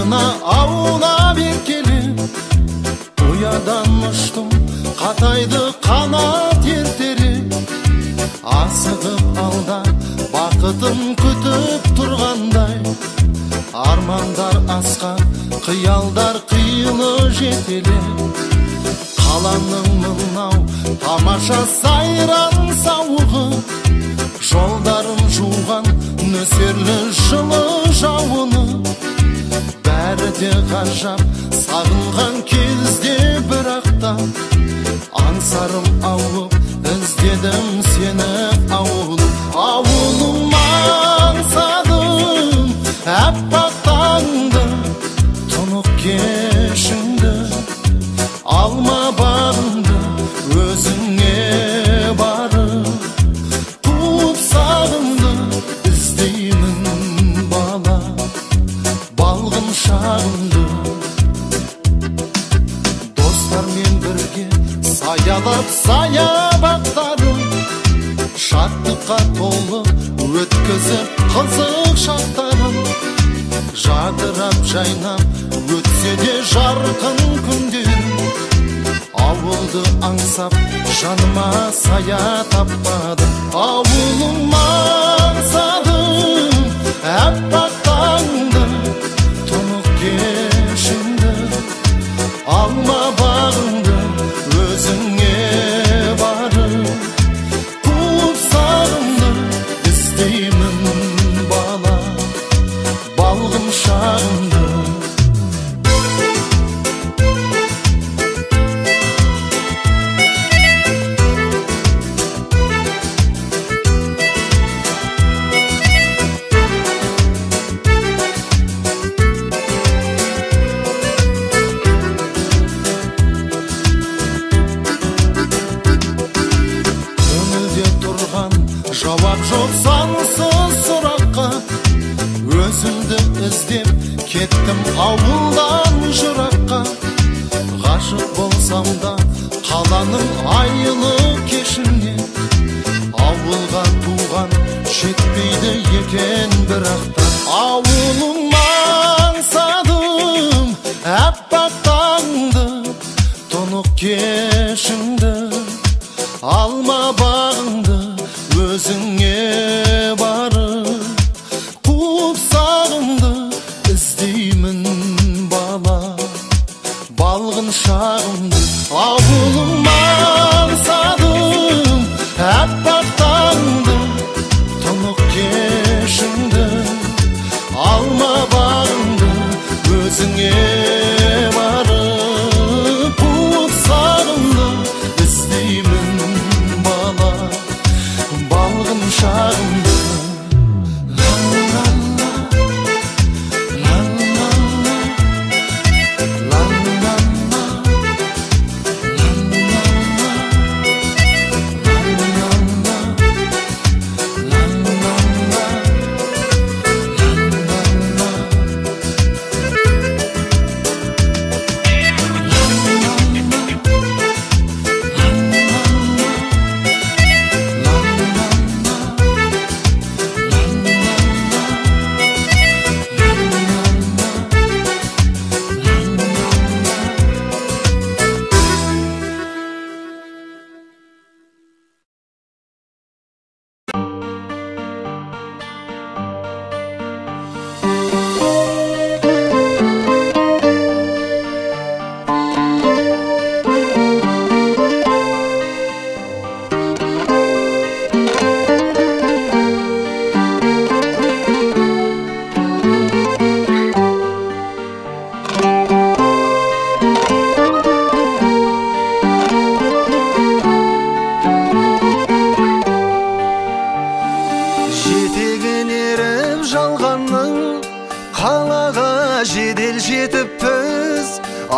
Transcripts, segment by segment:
ана аула беркелі. Ұядан ұштым қатайды қанат ертері. Асығып алда бақытын күтіп тұрғандай. Армандар асқан, қиялдар қиылы жетелі. Қаланың мынау тамаша сайран сауығы. Жолдарын жуған нөсерлі жылы жауыны. Бәрі де ғажап сағынған кезде бірақта. Аңсарым ауып іздедім сені ауылым. Ауылым аңсадым әппақ таңды, тұнық кешіңді. Алма бағымды өзіңе барып, қуып сағымды іздеймін бала, балғын шағымды. Достармен бірге саялап саябақтарым, шаттыққа толы өткізіп қызық шақтарым. Жадырап жайнап өтсе де жарқын күндерім. Ауылды аңсап жаныма сая таппадым. Ауылым аңсадым әппақ таңды, тұнық кешіңді. Алма бағымды өзіңе барып, қуып сағымды іздеймін бала, балғын шағымды. Жауап жоқ сансыз сұраққа, өзімді іздеп кеттім ауылдан жыраққа. Ғашық болсам да қаланың айлы кешіне, ауылға туған жетпейді екен бірақта. Ауылым аңсадым әппақ таңды, тұнық кешіңді. Алма бағыңды өзіңе барып, қуып сағымды іздеймін бала, балғын шағымды. Ауылым аңсадым әппақ таңды, тұнық кешіңді. Алма бағыңды өзіңе барып, қуып сағымды іздеймін бала, балғын шағымды.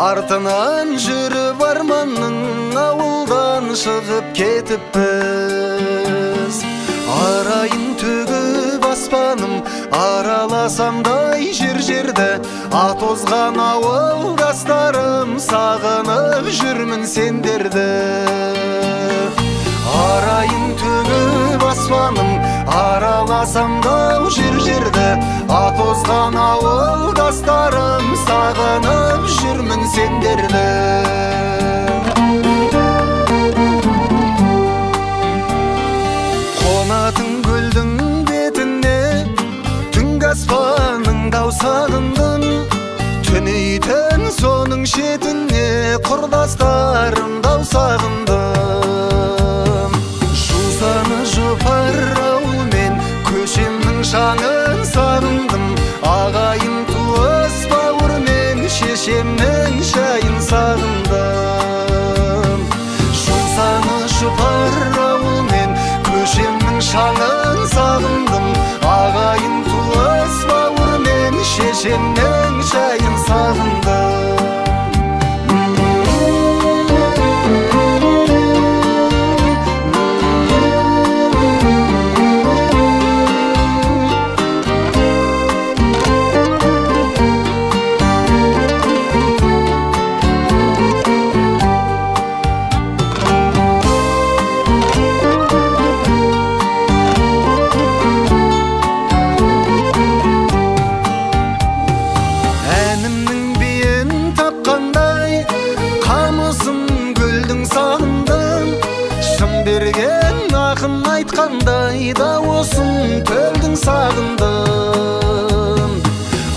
Артынан жүріп арманның ауылдан шығып кетіппіз. Арайын төгіп аспаным араласамдай жер-жерді, атозған ауылдастарым сағынып жүрмін сендерді. Арайын төгіп аспаным араласамдай жер-жерді, атозған ауылдастарым сағынып жүрмін сендерді. Қонатын гүлдің бетіне түнгі аспанның сағындым, түнейтін соның шетіне құрдастарым сағындым. Жусаны жұпараумен көшемнің шаңын сағындым, ағайын туыс бауырмен шешемнің шайын сағындым. Жусаны жұпараумен көшемнің шаңын сағындым, ағайын туыс бауырмен шешемнің шайын сағындым. Айтқандай дауысын төлдің сағындым.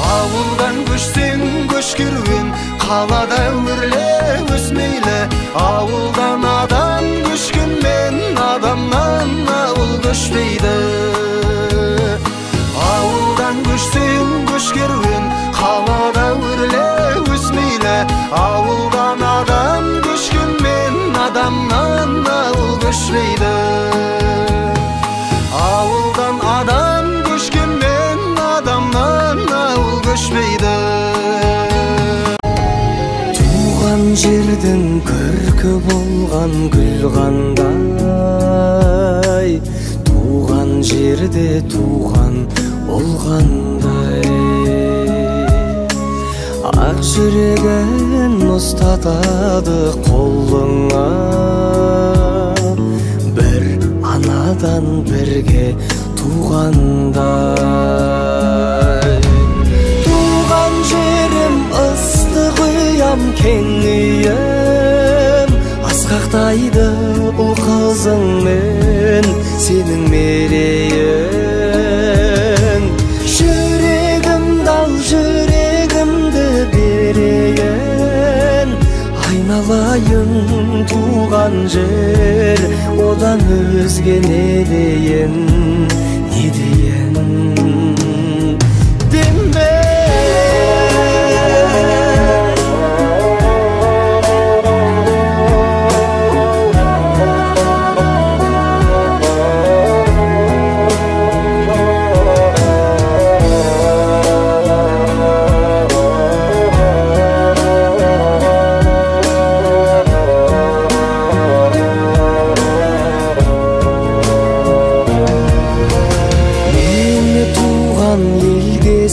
Ауылдан көшсең көш керуен, қалада өрле өсмейлі. Ауылдан адам көшкенмен, адамнан ауыл көшпейді. Ауылдан көшсең көш керуен, қалада өрле өсмейлі. Ауылдан адам көшкенмен, адамнан ауыл көшпейді. Ауылдан адам көшкенмен, адамнан ауыл көшпейді. Туған жердің көркі болған гүл қандай, туған жерде туған болғандай. Ақ жүрегін ұстатады қолыңа, бір анадан бірге туғандай. Туған жерім ыстық ұям, кең үйім, асқақтайды ұл қызыңмен сенің мерейің. Жүрегімді ал, жүрегімді берейін, айналайын туған жер, одан өзге не дейін, не дейін деме.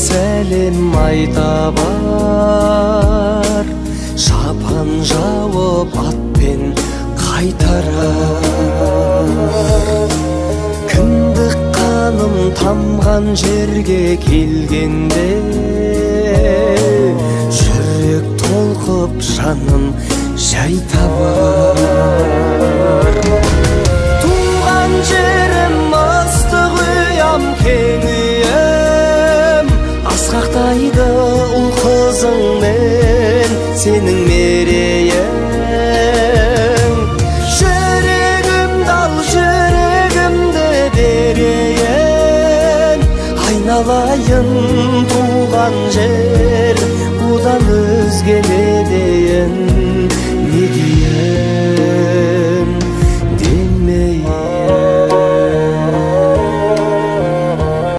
Сәлем айта бар, шапан жауып атпен қайтарар. Кіндік қаным тамған жерге келгенде, жүрек толқып жаным жай табар. Туған жерім ыстық ұям, кең үйім, асқақтайды ұл қызыңмен сенің мерейің. Жүрегімді ал, жүрегімді берейін, айналайын туған жер, одан өзге не дейін, не дейін.